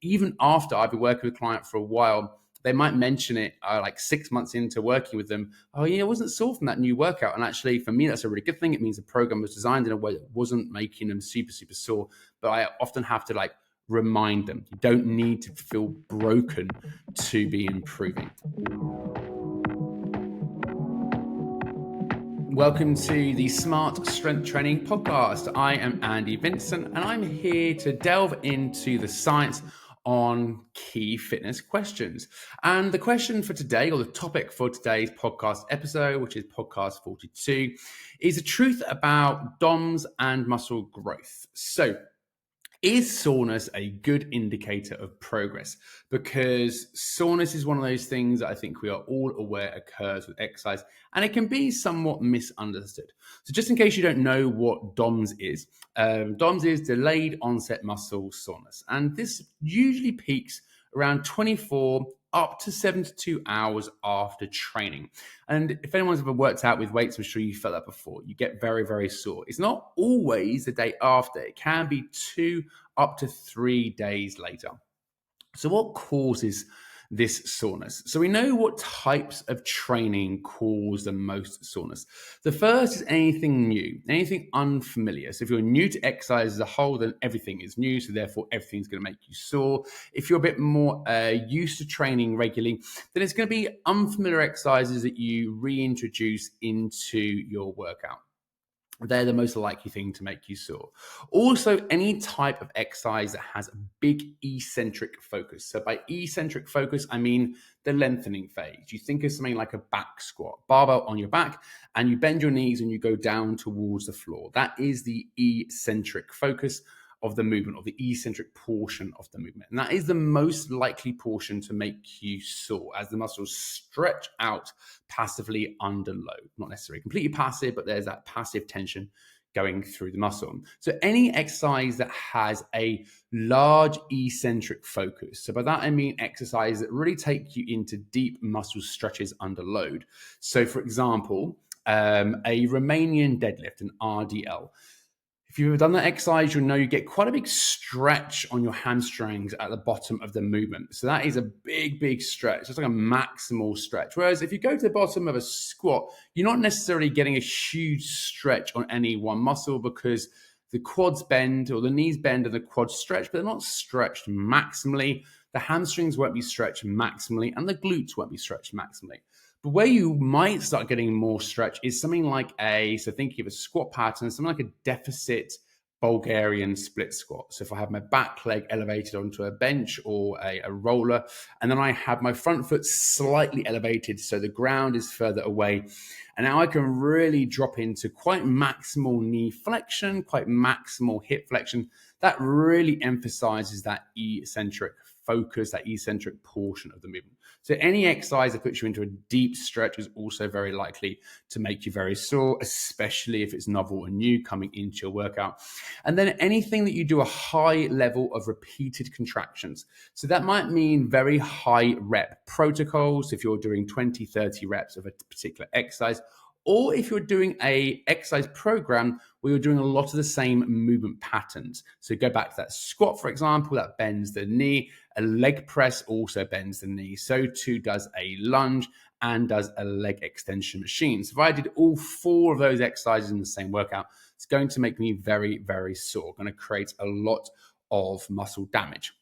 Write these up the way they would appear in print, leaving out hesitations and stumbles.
even after I've been working with a client for a while, they might mention it like 6 months into working with them. Oh, yeah, I wasn't sore from that new workout. And actually, for me, that's a really good thing. It means the program was designed in a way that wasn't making them super, super sore. But I often have to like remind them, you don't need to feel broken to be improving. Welcome to the Smart Strength Training Podcast. I am Andy Vincent, and I'm here to delve into the science on key fitness questions. And the question for today, or the topic for today's podcast episode, which is podcast 42, is the truth about DOMS and muscle growth. So, is soreness a good indicator of progress? Because soreness is one of those things that I think we are all aware occurs with exercise, and it can be somewhat misunderstood. So just in case you don't know what DOMS is delayed onset muscle soreness. And this usually peaks around 24 up to 72 hours after training. And if anyone's ever worked out with weights, I'm sure you felt that before. You get very, very sore. It's not always the day after. It can be 2 up to 3 days later. So what causes this soreness? So we know what types of training cause the most soreness. The first is anything new, anything unfamiliar. So if you're new to exercise as a whole, then everything is new. So therefore, everything's going to make you sore. If you're a bit more used to training regularly, then it's going to be unfamiliar exercises that you reintroduce into your workout. They're the most likely thing to make you sore. Also, any type of exercise that has a big eccentric focus. So by eccentric focus, I mean the lengthening phase. You think of something like a back squat, barbell on your back, and you bend your knees and you go down towards the floor. That is the eccentric focus of the movement, or the eccentric portion of the movement. And that is the most likely portion to make you sore, as the muscles stretch out passively under load. Not necessarily completely passive, but there's that passive tension going through the muscle. So any exercise that has a large eccentric focus, so by that I mean exercises that really take you into deep muscle stretches under load. So for example, a Romanian deadlift, an RDL. If you've ever done that exercise, you'll know you get quite a big stretch on your hamstrings at the bottom of the movement. So that is a big, big stretch. It's like a maximal stretch. Whereas if you go to the bottom of a squat, you're not necessarily getting a huge stretch on any one muscle, because the quads bend, or the knees bend and the quads stretch, but they're not stretched maximally. The hamstrings won't be stretched maximally, and the glutes won't be stretched maximally. But where you might start getting more stretch is something like so thinking of a squat pattern, something like a deficit Bulgarian split squat. So if I have my back leg elevated onto a bench or a roller, and then I have my front foot slightly elevated so the ground is further away, and now I can really drop into quite maximal knee flexion, quite maximal hip flexion. That really emphasizes that eccentric focus, that eccentric portion of the movement. So any exercise that puts you into a deep stretch is also very likely to make you very sore, especially if it's novel and new coming into your workout. And then anything that you do a high level of repeated contractions. So that might mean very high rep protocols if you're doing 20, 30 reps of a particular exercise, or if you're doing a exercise program where you're doing a lot of the same movement patterns. So go back to that squat, for example, that bends the knee. A leg press also bends the knee. So too does a lunge and does a leg extension machine. So if I did all 4 of those exercises in the same workout, it's going to make me very, very sore. Going to create a lot of muscle damage.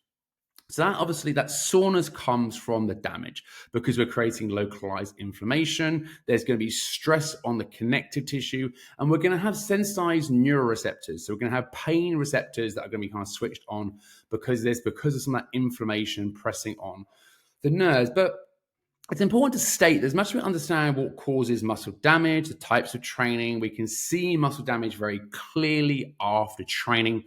So that soreness comes from the damage, because we're creating localized inflammation. There's going to be stress on the connective tissue, and we're going to have sensitized neuroreceptors. So we're going to have pain receptors that are going to be kind of switched on because of some of that inflammation pressing on the nerves. But it's important to state that as much as we understand what causes muscle damage, the types of training, we can see muscle damage very clearly after training.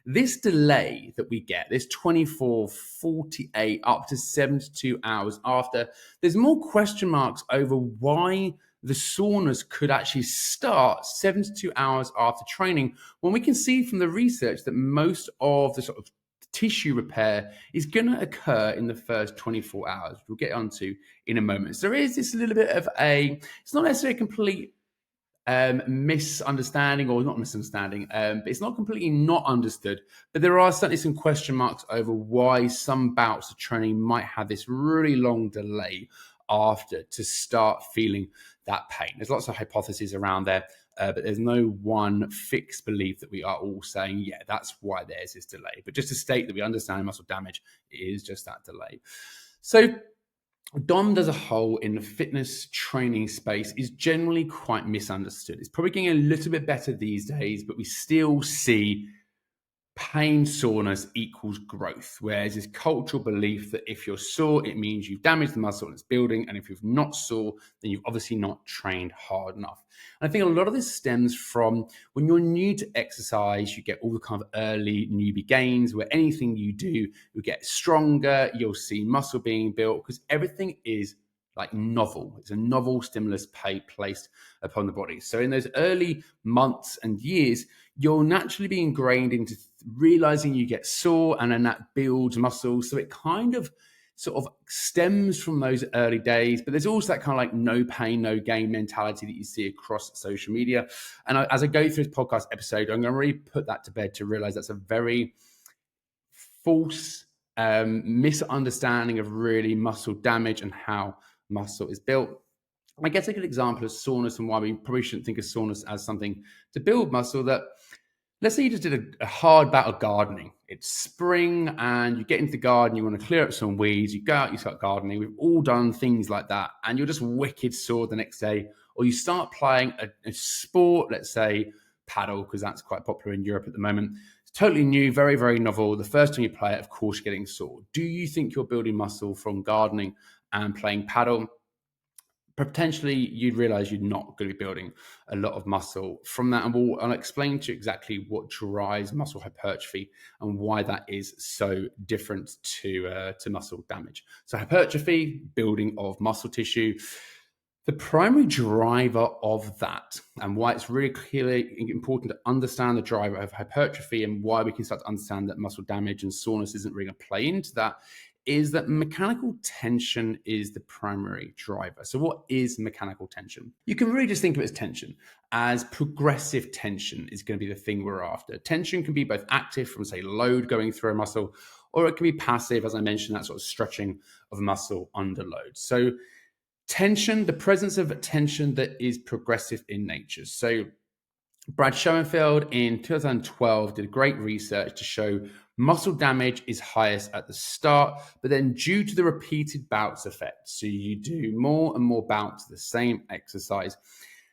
This delay that we get, this 24, 48, up to 72 hours after, there's more question marks over why the soreness could actually start 72 hours after training, when we can see from the research that most of the sort of tissue repair is going to occur in the first 24 hours, which we'll get onto in a moment. So there is this little bit of it's not necessarily a complete misunderstanding, or not misunderstanding, but it's not completely not understood. But there are certainly some question marks over why some bouts of training might have this really long delay after to start feeling that pain. There's lots of hypotheses around there, but there's no one fixed belief that we are all saying, yeah, that's why there's this delay. But just to state that we understand muscle damage, it is just that delay. So DOMS as a whole in the fitness training space is generally quite misunderstood. It's probably getting a little bit better these days, but we still see pain soreness equals growth, whereas this cultural belief that if you're sore, it means you've damaged the muscle and it's building, and if you've not sore, then you've obviously not trained hard enough. And I think a lot of this stems from when you're new to exercise, you get all the kind of early newbie gains where anything you do, you get stronger, you'll see muscle being built because everything is like novel. It's a novel stimulus placed upon the body. So in those early months and years, you'll naturally be ingrained into realizing you get sore, and then that builds muscle. So it kind of sort of stems from those early days. But there's also that kind of like no pain, no gain mentality that you see across social media. And as I go through this podcast episode, I'm going to really put that to bed to realize that's a very false misunderstanding of really muscle damage and how muscle is built. I guess a good example of soreness and why we probably shouldn't think of soreness as something to build muscle, that let's say you just did a hard bout of gardening. It's spring and you get into the garden, you want to clear up some weeds, you go out, you start gardening. We've all done things like that, and you're just wicked sore the next day. Or you start playing a sport, let's say paddle, because that's quite popular in Europe at the moment. It's totally new, very, very novel. The first time you play it, of course, you're getting sore. Do you think you're building muscle from gardening and playing paddle? Potentially you'd realize you're not going to be building a lot of muscle from that. And I'll explain to you exactly what drives muscle hypertrophy and why that is so different to muscle damage. So hypertrophy, building of muscle tissue. The primary driver of that, and why it's really clearly important to understand the driver of hypertrophy and why we can start to understand that muscle damage and soreness isn't really going to play into that, is that mechanical tension is the primary driver. So what is mechanical tension? You can really just think of it as tension, as progressive tension is going to be the thing we're after. Tension can be both active from, say, load going through a muscle, or it can be passive, as I mentioned, that sort of stretching of a muscle under load. So tension, the presence of tension that is progressive in nature. So Brad Schoenfeld in 2012 did great research to show muscle damage is highest at the start, but then due to the repeated bouts effect, so you do more and more bouts of the same exercise.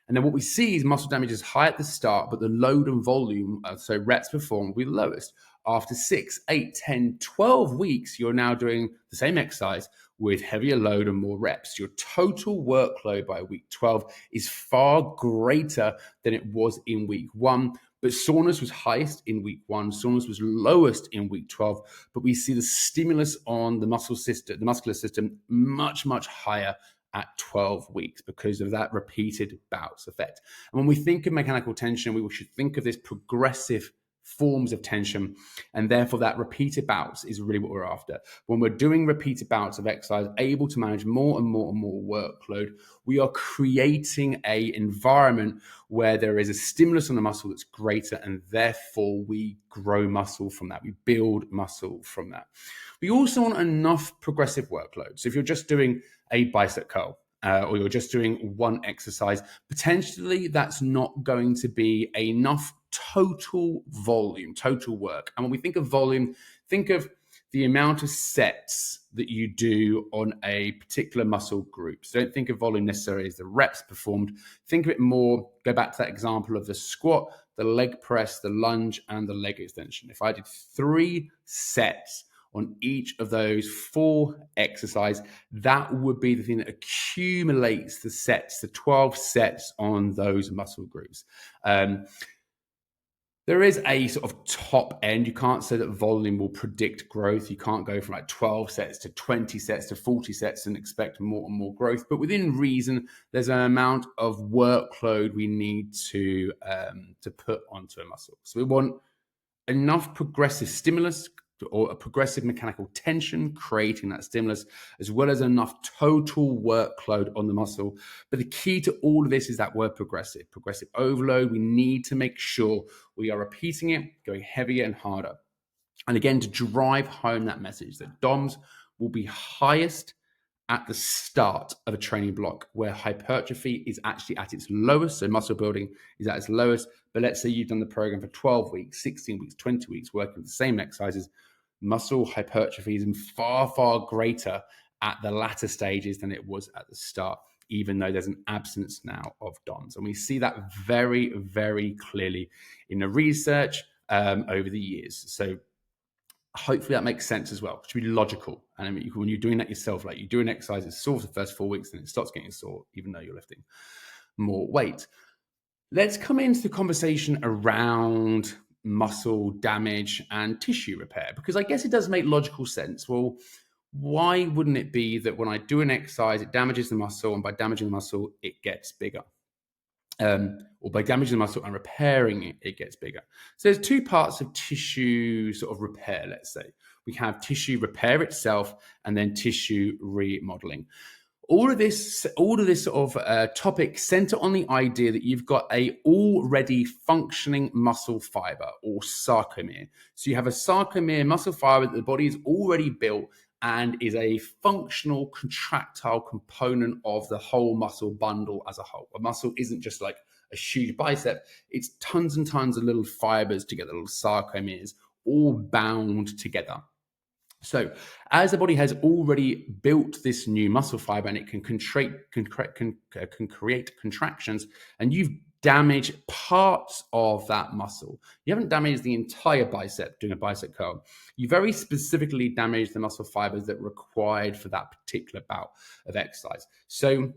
And then what we see is muscle damage is high at the start, but the load and volume, so reps performed, will be lowest. After 6, 8, 10, 12 weeks, you're now doing the same exercise with heavier load and more reps. Your total workload by week 12 is far greater than it was in week 1. But soreness was highest in week 1. Soreness was lowest in week 12. But we see the stimulus on the muscular system, much, much higher at 12 weeks because of that repeated bouts effect. And when we think of mechanical tension, we should think of this progressive forms of tension, and therefore that repeated bouts is really what we're after. When we're doing repeated bouts of exercise, able to manage more and more and more workload, we are creating a environment where there is a stimulus on the muscle that's greater, and therefore we grow muscle from that. We build muscle from that. We also want enough progressive workload. So if you're just doing a bicep curl, or you're just doing one exercise, potentially that's not going to be enough total volume, total work. And when we think of volume, think of the amount of sets that you do on a particular muscle group. So don't think of volume necessarily as the reps performed. Think of it more, go back to that example of the squat, the leg press, the lunge, and the leg extension. If I did 3 sets on each of those 4 exercises, that would be the thing that accumulates the sets, the 12 sets on those muscle groups. There is a sort of top end. You can't say that volume will predict growth. You can't go from like 12 sets to 20 sets to 40 sets and expect more and more growth. But within reason, there's an amount of workload we need to put onto a muscle. So we want enough progressive stimulus or a progressive mechanical tension, creating that stimulus, as well as enough total workload on the muscle. But the key to all of this is that word progressive overload. We need to make sure we are repeating it, going heavier and harder. And again, to drive home that message that DOMS will be highest at the start of a training block, where hypertrophy is actually at its lowest. So muscle building is at its lowest. But let's say you've done the program for 12 weeks, 16 weeks, 20 weeks, working with the same exercises. Muscle hypertrophy is far, far greater at the latter stages than it was at the start, even though there's an absence now of DOMS. And we see that very, very clearly in the research over the years. So hopefully that makes sense as well. It should be logical. And I mean, when you're doing that yourself, like you do an exercise, it's sore for the first 4 weeks, and it starts getting sore, even though you're lifting more weight. Let's come into the conversation around muscle damage and tissue repair, because I guess it does make logical sense. Well, why wouldn't it be that when I do an exercise, it damages the muscle, and by damaging the muscle, it gets bigger? Or by damaging the muscle and repairing it, it gets bigger. So there's two parts of tissue sort of repair, let's say. We have tissue repair itself and then tissue remodeling. All of this sort of topic center on the idea that you've got a already functioning muscle fiber or sarcomere. So you have a sarcomere muscle fiber that the body is already built and is a functional contractile component of the whole muscle bundle as a whole. A muscle isn't just like a huge bicep, it's tons and tons of little fibers together, little sarcomeres, all bound together. So as the body has already built this new muscle fiber and it can create contractions, and you've damaged parts of that muscle. You haven't damaged the entire bicep doing a bicep curl. You very specifically damaged the muscle fibers that are required for that particular bout of exercise. So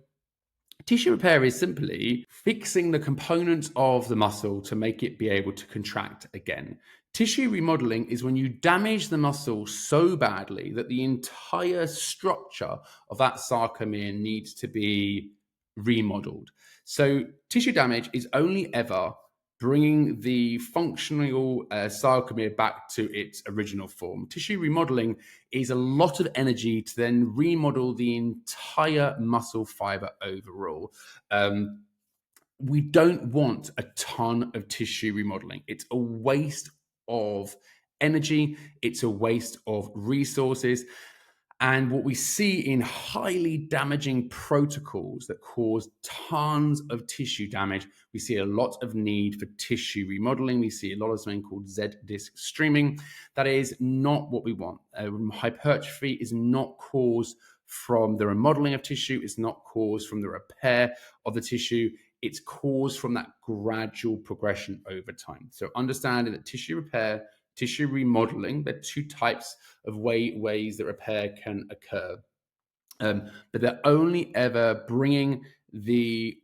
tissue repair is simply fixing the components of the muscle to make it be able to contract again. Tissue remodeling is when you damage the muscle so badly that the entire structure of that sarcomere needs to be remodeled. So tissue damage is only ever bringing the functional sarcomere back to its original form. Tissue remodeling is a lot of energy to then remodel the entire muscle fiber overall. We don't want a ton of tissue remodeling. It's a waste of energy. It's a waste of resources. And what we see in highly damaging protocols that cause tons of tissue damage, we see a lot of need for tissue remodeling. We see a lot of something called Z-disc streaming. That is not what we want. Hypertrophy is not caused from the remodeling of tissue. It's not caused from the repair of the tissue. It's caused from that gradual progression over time. So understanding that tissue repair, tissue remodeling, there are two types of ways that repair can occur. But they're only ever bringing the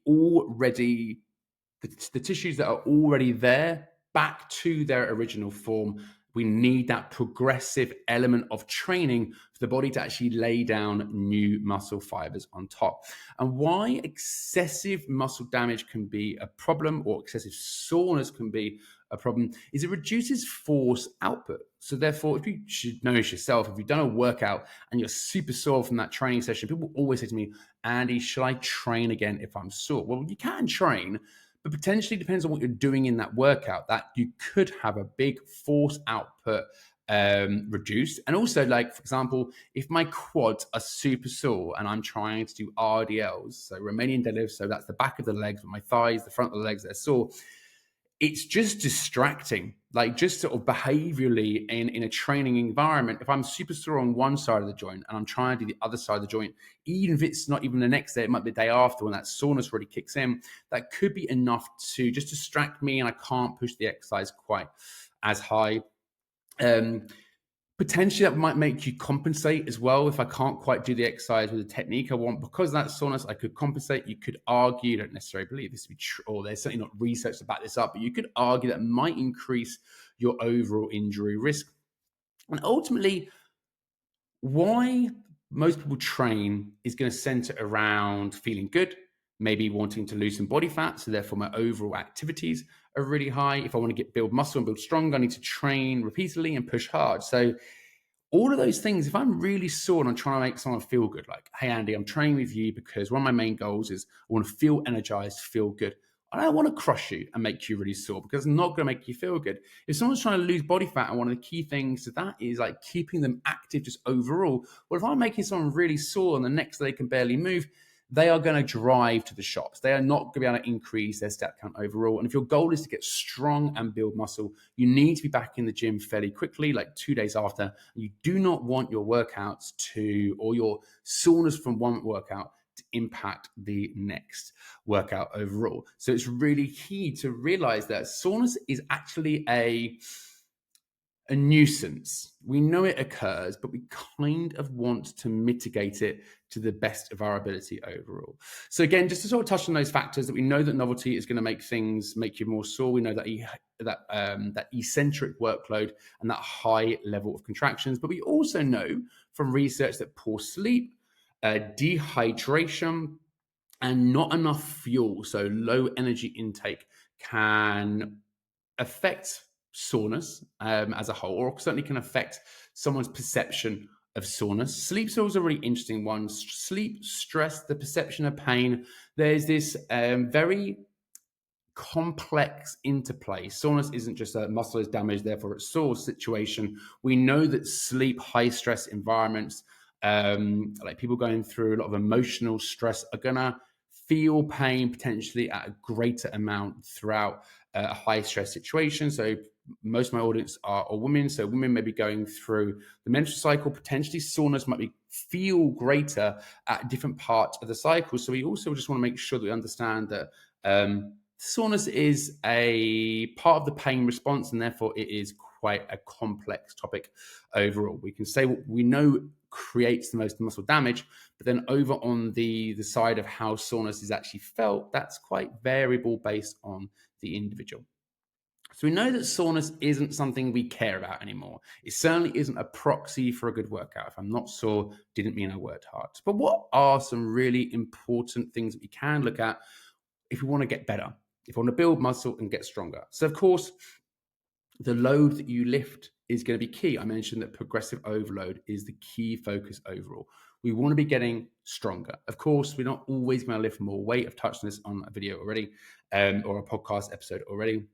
tissues that are already there back to their original form. We need that progressive element of training for the body to actually lay down new muscle fibers on top. And why excessive muscle damage can be a problem, or excessive soreness can be a problem, is it reduces force output. So therefore, if you should notice yourself, if you've done a workout and you're super sore from that training session, people always say to me, Andy, should I train again if I'm sore? Well, you can train, but potentially depends on what you're doing in that workout, that you could have a big force output reduced. And also, like, for example, if my quads are super sore and I'm trying to do RDLs, so Romanian deadlifts, so that's the back of the legs, but my thighs, the front of the legs, they're sore, it's just distracting, like just sort of behaviorally in a training environment. If I'm super sore on one side of the joint and I'm trying to do the other side of the joint, even if it's not even the next day, it might be the day after when that soreness really kicks in, that could be enough to just distract me and I can't push the exercise quite as high. Potentially that might make you compensate as well. If I can't quite do the exercise with the technique I want, because of that soreness, I could compensate. You could argue, don't necessarily believe this to be true, or there's certainly not research to back this up, but you could argue that might increase your overall injury risk. And ultimately, why most people train is going to center around feeling good, maybe wanting to lose some body fat. So therefore my overall activities are really high. If I want to build muscle and build strong, I need to train repeatedly and push hard. So all of those things, if I'm really sore and I'm trying to make someone feel good, like, hey, Andy, I'm training with you because one of my main goals is I want to feel energized, feel good. I don't want to crush you and make you really sore because it's not going to make you feel good. If someone's trying to lose body fat, and one of the key things to that is like keeping them active just overall, well, if I'm making someone really sore and the next day they can barely move, they are going to drive to the shops. They are not going to be able to increase their step count overall. And if your goal is to get strong and build muscle, you need to be back in the gym fairly quickly, like 2 days after. You do not want your workouts or your soreness from one workout to impact the next workout overall. So it's really key to realize that soreness is actually a nuisance. We know it occurs, but we kind of want to mitigate it to the best of our ability overall. So again, just to sort of touch on those factors, that we know that novelty is going to make you more sore. We know that that eccentric workload and that high level of contractions, but we also know from research that poor sleep, dehydration, and not enough fuel, so low energy intake, can affect soreness as a whole, or certainly can affect someone's perception of soreness. Sleep's always a really interesting one. Sleep, stress, the perception of pain. There's this very complex interplay. Soreness isn't just a muscle is damaged, therefore it's sore situation. We know that sleep, high stress environments, like people going through a lot of emotional stress, are gonna feel pain potentially at a greater amount throughout a high stress situation. So most of my audience are women. So women may be going through the menstrual cycle. Potentially soreness might feel greater at different parts of the cycle. So we also just want to make sure that we understand that soreness is a part of the pain response, and therefore it is quite a complex topic overall. We can say what we know creates the most muscle damage, but then over on the side of how soreness is actually felt, that's quite variable based on the individual. So we know that soreness isn't something we care about anymore. It certainly isn't a proxy for a good workout. If I'm not sore, didn't mean I worked hard. But what are some really important things that we can look at if we want to get better, if we want to build muscle and get stronger? So of course, the load that you lift is going to be key. I mentioned that progressive overload is the key focus overall. We want to be getting stronger. Of course, we're not always going to lift more weight. I've touched on this on a video already, or a podcast episode already.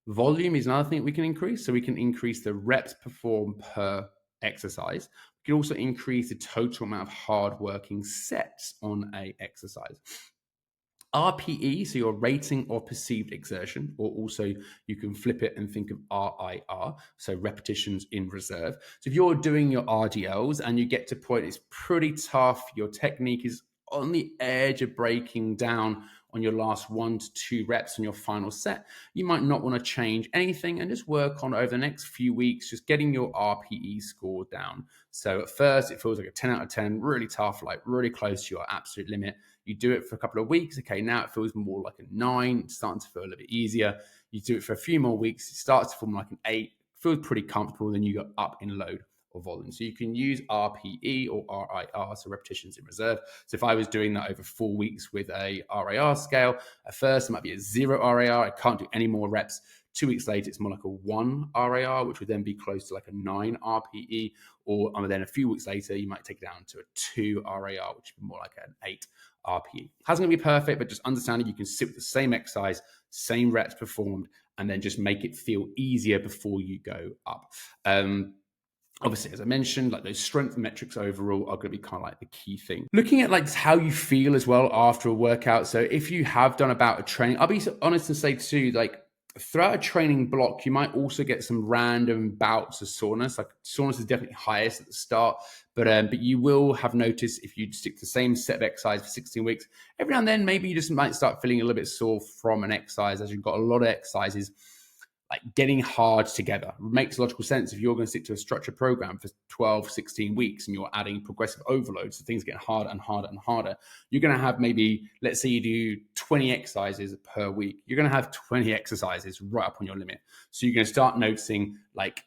Volume is another thing that we can increase. So we can increase the reps performed per exercise. We can also increase the total amount of hard working sets on a exercise. RPE, so your rating of perceived exertion, or also you can flip it and think of RIR, so repetitions in reserve. So if you're doing your RDLs and you get to a point it's pretty tough, your technique is on the edge of breaking down on your last 1 to 2 reps on your final set, you might not want to change anything and just work on over the next few weeks, just getting your RPE score down. So at first it feels like a 10 out of 10, really tough, like really close to your absolute limit. You do it for a couple of weeks. Okay, now it feels more like a 9, it's starting to feel a little bit easier. You do it for a few more weeks, it starts to feel like an 8, feels pretty comfortable, then you go up in load or volume. So you can use RPE or RIR, so repetitions in reserve. So if I was doing that over 4 weeks with a RIR scale, at first it might be a 0 RIR. I can't do any more reps. 2 weeks later, it's more like a 1 RIR, which would then be close to like a 9 RPE. Or then a few weeks later, you might take it down to a 2 RIR, which would be more like an 8 RPE. Hasn't going to be perfect, but just understanding you can sit with the same exercise, same reps performed, and then just make it feel easier before you go up. Obviously, as I mentioned, like those strength metrics overall are going to be kind of like the key thing. Looking at like how you feel as well after a workout. So if you have done a bout of training, I'll be honest and say too, like throughout a training block, you might also get some random bouts of soreness. Like soreness is definitely highest at the start, but you will have noticed if you stick to the same set of exercise for 16 weeks, every now and then, maybe you just might start feeling a little bit sore from an exercise as you've got a lot of exercises like getting hard together. It makes logical sense if you're going to stick to a structured program for 12, 16 weeks and you're adding progressive overload, so things get harder and harder and harder. You're going to have maybe, let's say you do 20 exercises per week. You're going to have 20 exercises right up on your limit. So you're going to start noticing like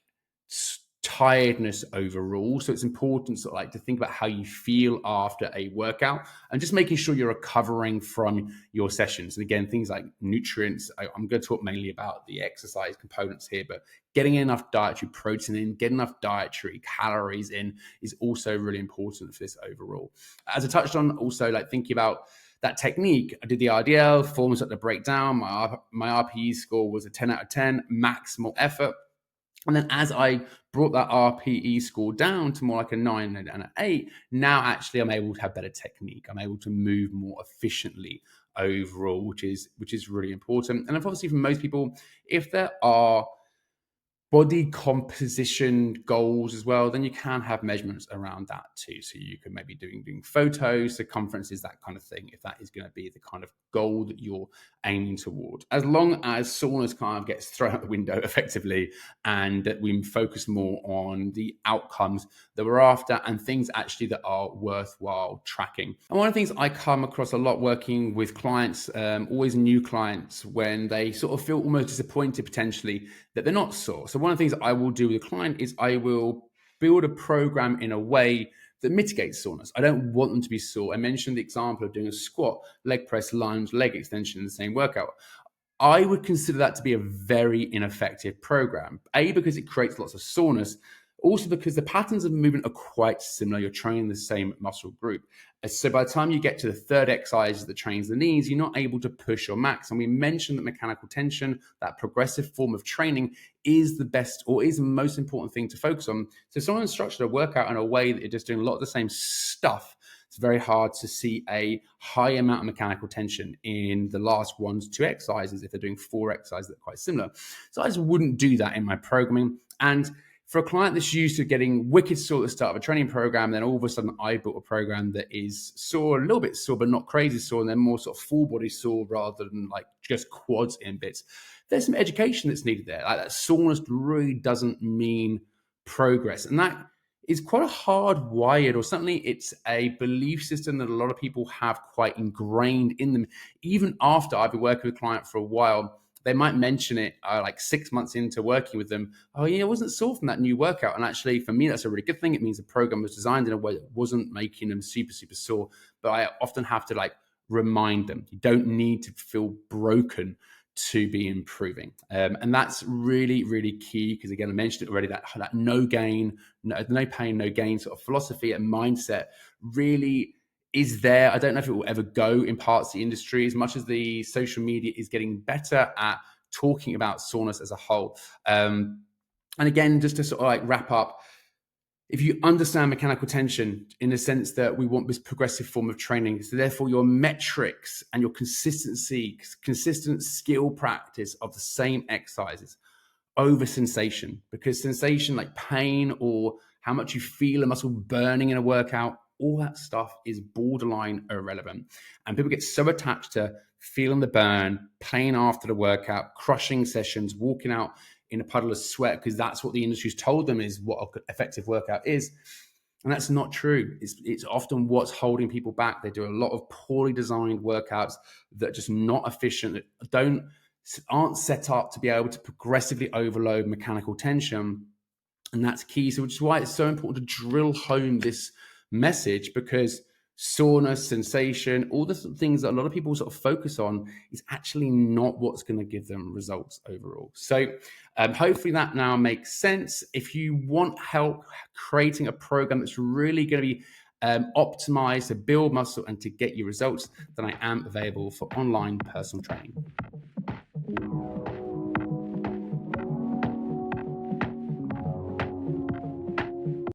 tiredness overall. So it's important sort of like to think about how you feel after a workout and just making sure you're recovering from your sessions. And again, things like nutrients, I'm going to talk mainly about the exercise components here, but getting enough dietary protein in, getting enough dietary calories in is also really important for this overall. As I touched on, also like thinking about that technique, I did the RDL, forms at the breakdown. My RPE score was a 10 out of 10, maximal effort. And then as I brought that RPE score down to more like a 9 and an 8, now actually I'm able to have better technique. I'm able to move more efficiently overall, which is really important. And obviously for most people, if there are body composition goals as well, then you can have measurements around that too. So you can maybe doing photos, circumferences, that kind of thing, if that is going to be the kind of goal that you're aiming toward. As long as soreness kind of gets thrown out the window effectively, and that we focus more on the outcomes that we're after and things actually that are worthwhile tracking. And one of the things I come across a lot working with clients, always new clients, when they sort of feel almost disappointed potentially that they're not sore. So one of the things I will do with a client is I will build a program in a way that mitigates soreness. I don't want them to be sore. I mentioned the example of doing a squat, leg press, lunge, leg extension in the same workout. I would consider that to be a very ineffective program. A, because it creates lots of soreness. Also because the patterns of movement are quite similar. You're training the same muscle group. So by the time you get to the third exercise that trains the knees, you're not able to push your max. And we mentioned that mechanical tension, that progressive form of training, is the best or is the most important thing to focus on. So if someone structured a workout in a way that you're just doing a lot of the same stuff, it's very hard to see a high amount of mechanical tension in the last 1 to 2 exercises if they're doing 4 exercises that are quite similar. So I just wouldn't do that in my programming. And for a client that's used to getting wicked sore at the start of a training program, then all of a sudden I built a program that is sore, a little bit sore, but not crazy sore, and then more sort of full body sore rather than like just quads in bits. There's some education that's needed there. Like that soreness really doesn't mean progress. And that is quite a hardwired, or certainly it's a belief system that a lot of people have quite ingrained in them. Even after I've been working with a client for a while, they might mention it like 6 months into working with them. Oh yeah, I wasn't sore from that new workout. And actually for me, that's a really good thing. It means the program was designed in a way that wasn't making them super, super sore. But I often have to like remind them, you don't need to feel broken to be improving. And that's really, really key because again, I mentioned it already, that no gain, no pain, no gain sort of philosophy and mindset really is there. I don't know if it will ever go in parts of the industry as much as the social media is getting better at talking about soreness as a whole. And again, just to sort of like wrap up, if you understand mechanical tension in the sense that we want this progressive form of training, so therefore your metrics and your consistency, consistent skill practice of the same exercises over sensation, because sensation like pain or how much you feel a muscle burning in a workout, all that stuff is borderline irrelevant. And people get so attached to feeling the burn, playing after the workout, crushing sessions, walking out in a puddle of sweat because that's what the industry's told them is what an effective workout is. And that's not true. It's often what's holding people back. They do a lot of poorly designed workouts that are just not efficient, that aren't set up to be able to progressively overload mechanical tension. And that's key. So which is why it's so important to drill home this message, because soreness, sensation, all the things that a lot of people sort of focus on is actually not what's going to give them results overall. So hopefully that now makes sense. If you want help creating a program that's really going to be optimized to build muscle and to get you results, then I am available for online personal training.